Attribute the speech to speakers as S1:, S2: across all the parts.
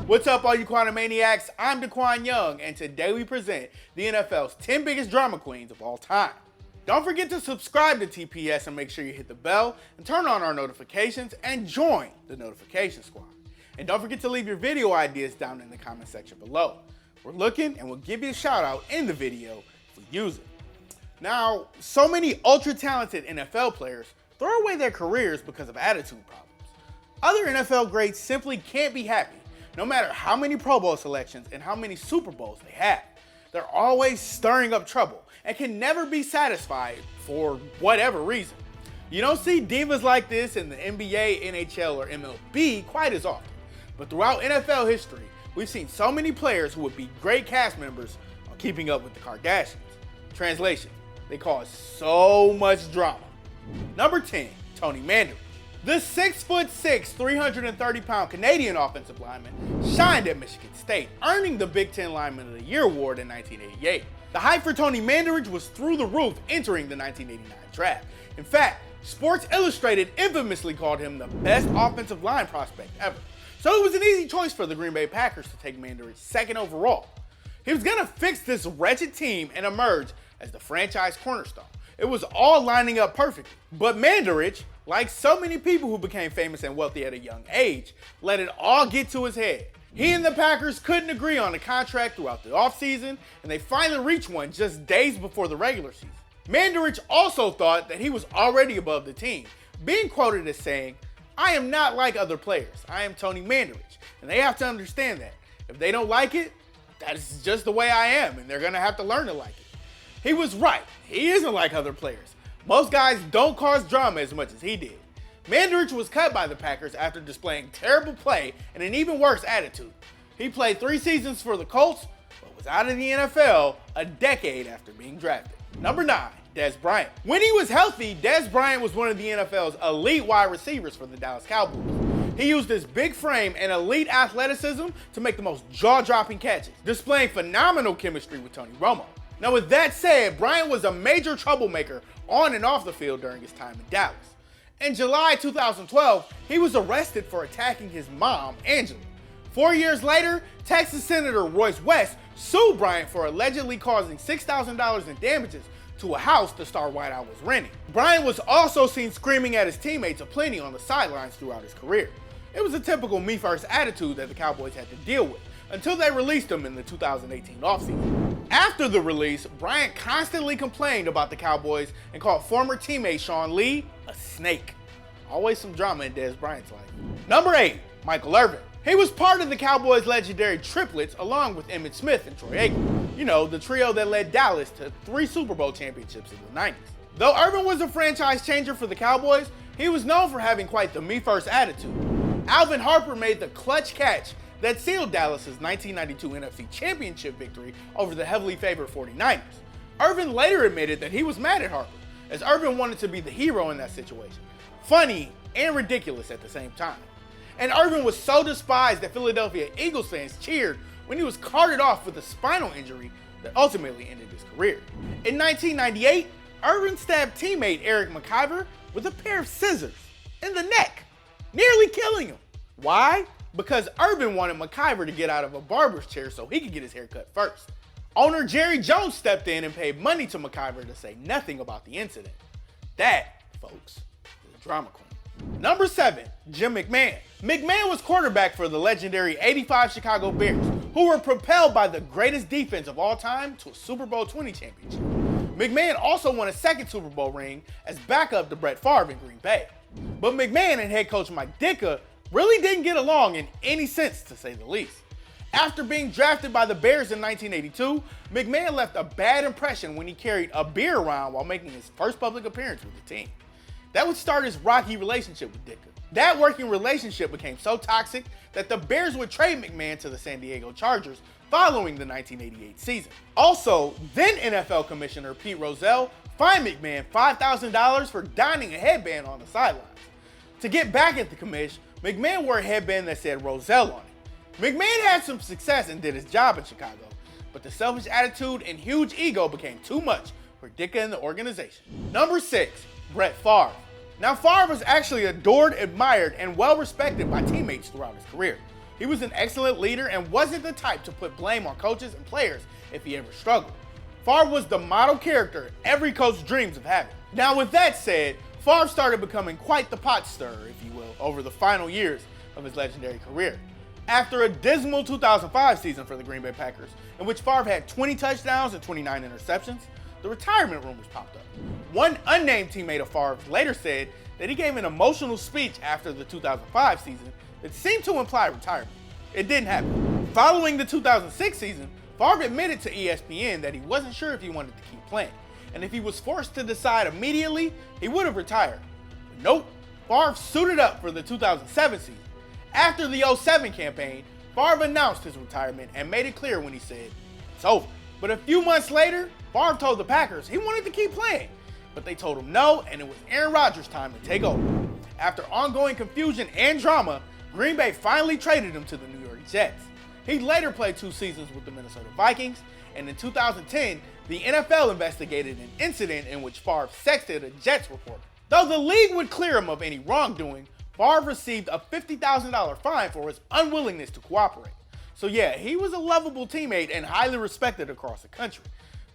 S1: What's up, all you Quantumaniacs? I'm DeQwan Young, and today we present the NFL's 10 biggest drama queens of all time. Don't forget to subscribe to TPS and make sure you hit the bell and turn on our notifications and join the notification squad. And don't forget to leave your video ideas down in the comment section below. We're looking and we'll give you a shout out in the video if we use it. Now, so many ultra talented NFL players throw away their careers because of attitude problems. Other NFL greats simply can't be happy, no matter how many Pro Bowl selections and how many Super Bowls they have. They're always stirring up trouble and can never be satisfied for whatever reason. You don't see divas like this in the NBA, NHL, or MLB quite as often, but throughout NFL history, we've seen so many players who would be great cast members on Keeping Up with the Kardashians. Translation, they cause so much drama. Number 10, Tony Mandarich. The 6'6", 330-pound Canadian offensive lineman shined at Michigan State, earning the Big Ten Lineman of the Year award in 1988. The hype for Tony Mandarich was through the roof entering the 1989 draft. In fact, Sports Illustrated infamously called him the best offensive line prospect ever. So it was an easy choice for the Green Bay Packers to take Mandarich second overall. He was going to fix this wretched team and emerge as the franchise cornerstone. It was all lining up perfectly. But Mandarich, like so many people who became famous and wealthy at a young age, let it all get to his head. He and the Packers couldn't agree on a contract throughout the offseason, and they finally reached one just days before the regular season. Mandarich also thought that he was already above the team, being quoted as saying, "I am not like other players. I am Tony Mandarich," and they have to understand that. If they don't like it, that is just the way I am, and they're going to have to learn to like it. He was right. He isn't like other players. Most guys don't cause drama as much as he did. Mandarich was cut by the Packers after displaying terrible play and an even worse attitude. He played 3 seasons for the Colts, but was out of the NFL a decade after being drafted. Number 9, Dez Bryant. When he was healthy, Dez Bryant was one of the NFL's elite wide receivers for the Dallas Cowboys. He used his big frame and elite athleticism to make the most jaw-dropping catches, displaying phenomenal chemistry with Tony Romo. Now, with that said, Bryant was a major troublemaker on and off the field during his time in Dallas. In July 2012, he was arrested for attacking his mom, Angela. 4 years later, Texas Senator Royce West sued Bryant for allegedly causing $6,000 in damages to a house the star wideout was renting. Bryant was also seen screaming at his teammates aplenty on the sidelines throughout his career. It was a typical me-first attitude that the Cowboys had to deal with until they released him in the 2018 offseason. After the release, Bryant constantly complained about the Cowboys and called former teammate Sean Lee a snake. Always some drama in Dez Bryant's life. Number 8, Michael Irvin. He was part of the Cowboys' legendary triplets along with Emmitt Smith and Troy Aikman. You know, the trio that led Dallas to 3 Super Bowl championships in the 90s. Though Irvin was a franchise changer for the Cowboys, he was known for having quite the me-first attitude. Alvin Harper made the clutch catch that sealed Dallas's 1992 NFC Championship victory over the heavily favored 49ers. Irvin later admitted that he was mad at Harper, as Irvin wanted to be the hero in that situation. Funny and ridiculous at the same time. And Irvin was so despised that Philadelphia Eagles fans cheered when he was carted off with a spinal injury that ultimately ended his career. In 1998, Irvin stabbed teammate Eric McIver with a pair of scissors in the neck, nearly killing him. Why? Because Irvin wanted McIver to get out of a barber's chair so he could get his hair cut first. Owner Jerry Jones stepped in and paid money to McIver to say nothing about the incident. That, folks, is a drama queen. Number 7, Jim McMahon. McMahon was quarterback for the legendary '85 Chicago Bears, who were propelled by the greatest defense of all time to a Super Bowl 20 championship. McMahon also won a second Super Bowl ring as backup to Brett Favre in Green Bay. But McMahon and head coach Mike Ditka really didn't get along in any sense, to say the least. After being drafted by the Bears in 1982, McMahon left a bad impression when he carried a beer around while making his first public appearance with the team. That would start his rocky relationship with Ditka. That working relationship became so toxic that the Bears would trade McMahon to the San Diego Chargers following the 1988 season. Also, then NFL Commissioner Pete Rozelle fined McMahon $5,000 for donning a headband on the sidelines. To get back at the commish, McMahon wore a headband that said Rozelle on it. McMahon had some success and did his job in Chicago, but the selfish attitude and huge ego became too much for Ditka and the organization. Number 6, Brett Favre. Now, Favre was actually adored, admired, and well respected by teammates throughout his career. He was an excellent leader and wasn't the type to put blame on coaches and players if he ever struggled. Favre was the model character every coach dreams of having. Now with that said, Favre started becoming quite the pot stirrer, if you will, over the final years of his legendary career. After a dismal 2005 season for the Green Bay Packers, in which Favre had 20 touchdowns and 29 interceptions, the retirement rumors popped up. One unnamed teammate of Favre's later said that he gave an emotional speech after the 2005 season that seemed to imply retirement. It didn't happen. Following the 2006 season, Favre admitted to ESPN that he wasn't sure if he wanted to keep playing, and if he was forced to decide immediately, he would have retired. But nope, Favre suited up for the 2007 season. After the 2007 campaign, Favre announced his retirement and made it clear when he said, "It's over." But a few months later, Favre told the Packers he wanted to keep playing, but they told him no, and it was Aaron Rodgers' time to take over. After ongoing confusion and drama, Green Bay finally traded him to the New York Jets. He later played 2 seasons with the Minnesota Vikings, and in 2010, the NFL investigated an incident in which Favre sexted a Jets reporter. Though the league would clear him of any wrongdoing, Favre received a $50,000 fine for his unwillingness to cooperate. So yeah, he was a lovable teammate and highly respected across the country.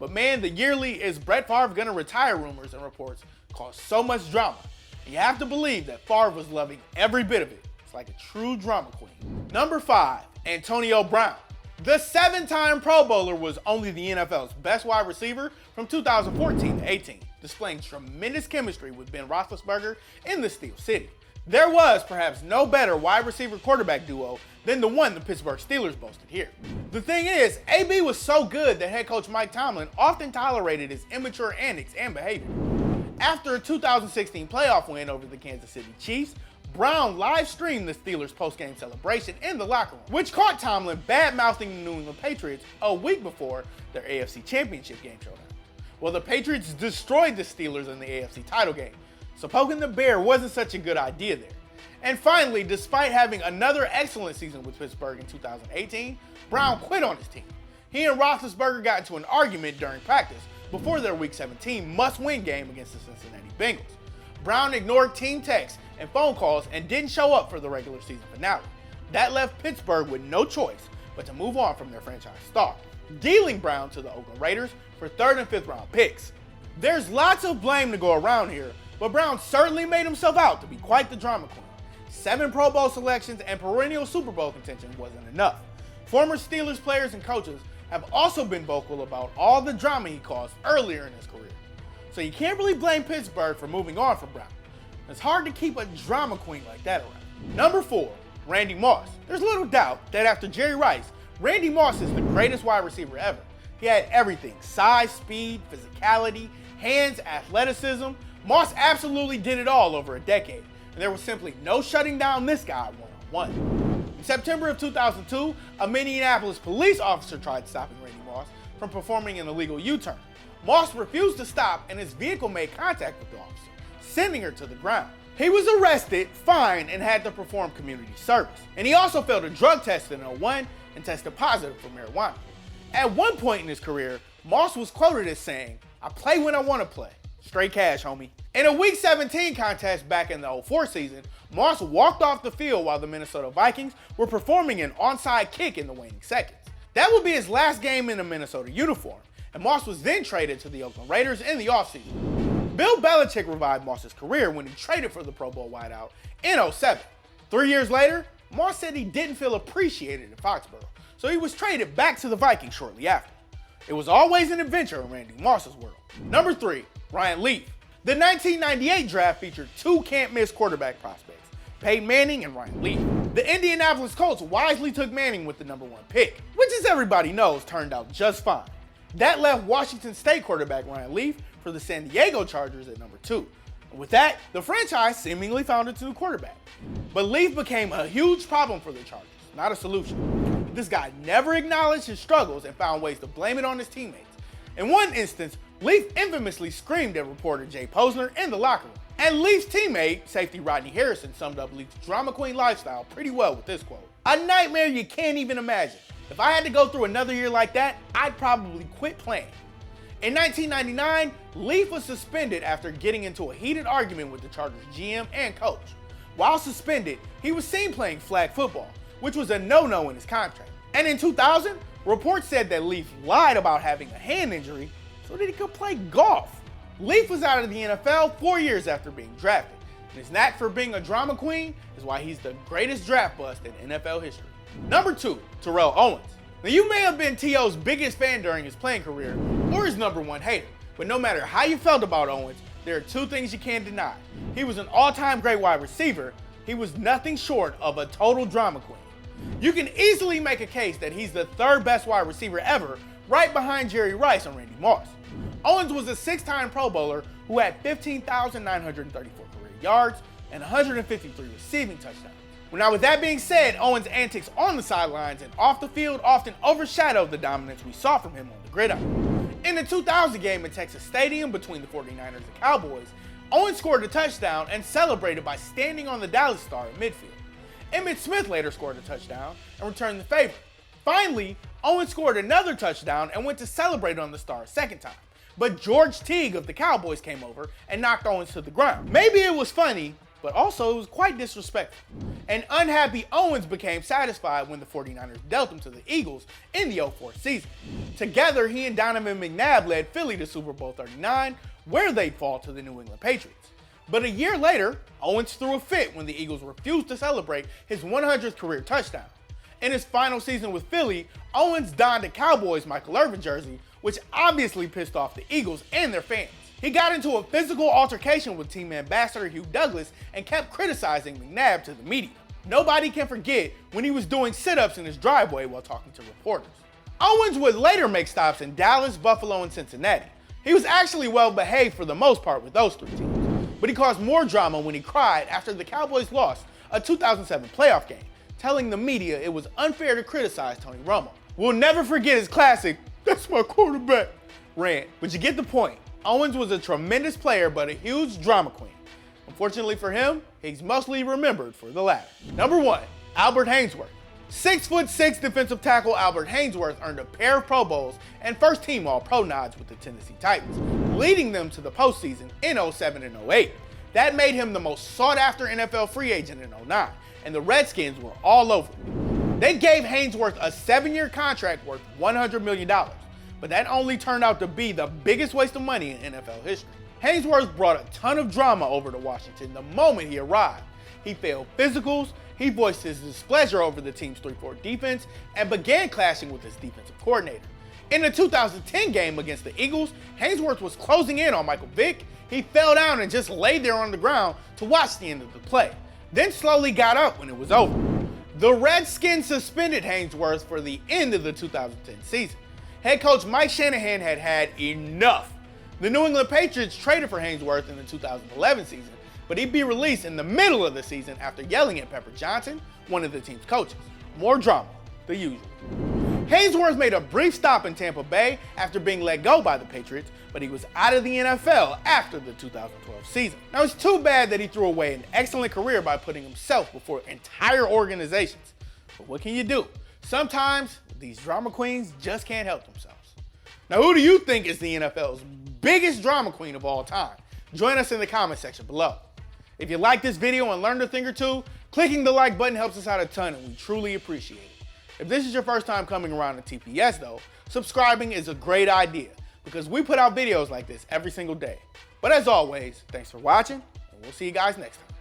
S1: But man, the yearly "is Brett Favre gonna retire" rumors and reports caused so much drama. And you have to believe that Favre was loving every bit of it. It's like a true drama queen. Number 5, Antonio Brown. The 7-time Pro Bowler was only the NFL's best wide receiver from 2014 to 18, displaying tremendous chemistry with Ben Roethlisberger in the Steel City. There was perhaps no better wide receiver quarterback duo than the one the Pittsburgh Steelers boasted here. The thing is, AB was so good that head coach Mike Tomlin often tolerated his immature antics and behavior. After a 2016 playoff win over the Kansas City Chiefs, Brown live-streamed the Steelers' post-game celebration in the locker room, which caught Tomlin bad-mouthing the New England Patriots a week before their AFC Championship game showdown. Well, the Patriots destroyed the Steelers in the AFC title game, so poking the bear wasn't such a good idea there. And finally, despite having another excellent season with Pittsburgh in 2018, Brown quit on his team. He and Roethlisberger got into an argument during practice before their Week 17 must-win game against the Cincinnati Bengals. Brown ignored team texts and phone calls and didn't show up for the regular season finale. That left Pittsburgh with no choice but to move on from their franchise star, dealing Brown to the Oakland Raiders for 3rd and 5th round picks. There's lots of blame to go around here, but Brown certainly made himself out to be quite the drama queen. 7 Pro Bowl selections and perennial Super Bowl contention wasn't enough. Former Steelers players and coaches have also been vocal about all the drama he caused earlier in his career. So you can't really blame Pittsburgh for moving on from Brown. It's hard to keep a drama queen like that around. Number 4, Randy Moss. There's little doubt that after Jerry Rice, Randy Moss is the greatest wide receiver ever. He had everything: size, speed, physicality, hands, athleticism. Moss absolutely did it all over a decade, and there was simply no shutting down this guy one-on-one. In September of 2002, a Minneapolis police officer tried stopping Randy Moss from performing an illegal U-turn. Moss refused to stop, and his vehicle made contact with the officer, sending her to the ground. He was arrested, fined, and had to perform community service. And he also failed a drug test in 2001 and tested positive for marijuana. At one point in his career, Moss was quoted as saying, "I play when I want to play. Straight cash, homie." In a Week 17 contest back in the 2004 season, Moss walked off the field while the Minnesota Vikings were performing an onside kick in the waning seconds. That would be his last game in a Minnesota uniform, and Moss was then traded to the Oakland Raiders in the offseason. Bill Belichick revived Moss's career when he traded for the Pro Bowl wideout in 2007. 3 years later, Moss said he didn't feel appreciated in Foxborough, so he was traded back to the Vikings shortly after. It was always an adventure in Randy Moss's world. Number 3, Ryan Leaf. The 1998 draft featured 2 can't-miss quarterback prospects, Peyton Manning and Ryan Leaf. The Indianapolis Colts wisely took Manning with the number 1 pick, which, as everybody knows, turned out just fine. That left Washington State quarterback Ryan Leaf for the San Diego Chargers at number 2. And with that, the franchise seemingly found its new quarterback. But Leaf became a huge problem for the Chargers, not a solution. This guy never acknowledged his struggles and found ways to blame it on his teammates. In one instance, Leaf infamously screamed at reporter Jay Posner in the locker room. And Leaf's teammate, safety Rodney Harrison, summed up Leaf's drama queen lifestyle pretty well with this quote: "A nightmare you can't even imagine. If I had to go through another year like that, I'd probably quit playing." In 1999, Leaf was suspended after getting into a heated argument with the Chargers GM and coach. While suspended, he was seen playing flag football, which was a no-no in his contract. And in 2000, reports said that Leaf lied about having a hand injury so that he could play golf. Leaf was out of the NFL 4 years after being drafted, and his knack for being a drama queen is why he's the greatest draft bust in NFL history. Number 2, Terrell Owens. Now, you may have been T.O.'s biggest fan during his playing career or his #1 hater, but no matter how you felt about Owens, there are 2 things you can't deny. He was an all-time great wide receiver. He was nothing short of a total drama queen. You can easily make a case that he's the 3rd best wide receiver ever, right behind Jerry Rice and Randy Moss. Owens was a 6-time Pro Bowler who had 15,934 career yards and 153 receiving touchdowns. Well, now with that being said, Owens' antics on the sidelines and off the field often overshadowed the dominance we saw from him on the gridiron. In the 2000 game at Texas Stadium between the 49ers and Cowboys, Owens scored a touchdown and celebrated by standing on the Dallas Star in midfield. Emmitt Smith later scored a touchdown and returned the favor. Finally, Owens scored another touchdown and went to celebrate on the Star a second time. But George Teague of the Cowboys came over and knocked Owens to the ground. Maybe it was funny, but also it was quite disrespectful. And unhappy Owens became satisfied when the 49ers dealt him to the Eagles in the 2004 season. Together, he and Donovan McNabb led Philly to Super Bowl 39, where they'd fall to the New England Patriots. But a year later, Owens threw a fit when the Eagles refused to celebrate his 100th career touchdown. In his final season with Philly, Owens donned a Cowboys Michael Irvin jersey, which obviously pissed off the Eagles and their fans. He got into a physical altercation with team ambassador Hugh Douglas and kept criticizing McNabb to the media. Nobody can forget when he was doing sit-ups in his driveway while talking to reporters. Owens would later make stops in Dallas, Buffalo, and Cincinnati. He was actually well behaved for the most part with those 3 teams, but he caused more drama when he cried after the Cowboys lost a 2007 playoff game, telling the media it was unfair to criticize Tony Romo. We'll never forget his classic, "That's my quarterback," rant, but you get the point. Owens was a tremendous player, but a huge drama queen. Unfortunately for him, he's mostly remembered for the latter. Number 1, Albert Haynesworth. 6'6" defensive tackle Albert Haynesworth earned a pair of Pro Bowls and first-team All-Pro nods with the Tennessee Titans, leading them to the postseason in 2007 and 2008. That made him the most sought-after NFL free agent in 2009, and the Redskins were all over him. They gave Haynesworth a 7-year contract worth $100 million, but that only turned out to be the biggest waste of money in NFL history. Haynesworth brought a ton of drama over to Washington the moment he arrived. He failed physicals, he voiced his displeasure over the team's 3-4 defense, and began clashing with his defensive coordinator. In the 2010 game against the Eagles, Haynesworth was closing in on Michael Vick. He fell down and just laid there on the ground to watch the end of the play, then slowly got up when it was over. The Redskins suspended Haynesworth for the end of the 2010 season. Head coach Mike Shanahan had had enough. The New England Patriots traded for Haynesworth in the 2011 season, but he'd be released in the middle of the season after yelling at Pepper Johnson, one of the team's coaches. More drama, the usual. Haynesworth made a brief stop in Tampa Bay after being let go by the Patriots, but he was out of the NFL after the 2012 season. Now, it's too bad that he threw away an excellent career by putting himself before entire organizations. But what can you do? Sometimes these drama queens just can't help themselves. Now, who do you think is the NFL's biggest drama queen of all time? Join us in the comment section below. If you like this video and learned a thing or two, clicking the like button helps us out a ton and we truly appreciate it. If this is your first time coming around to TPS though, subscribing is a great idea because we put out videos like this every single day. But as always, thanks for watching and we'll see you guys next time.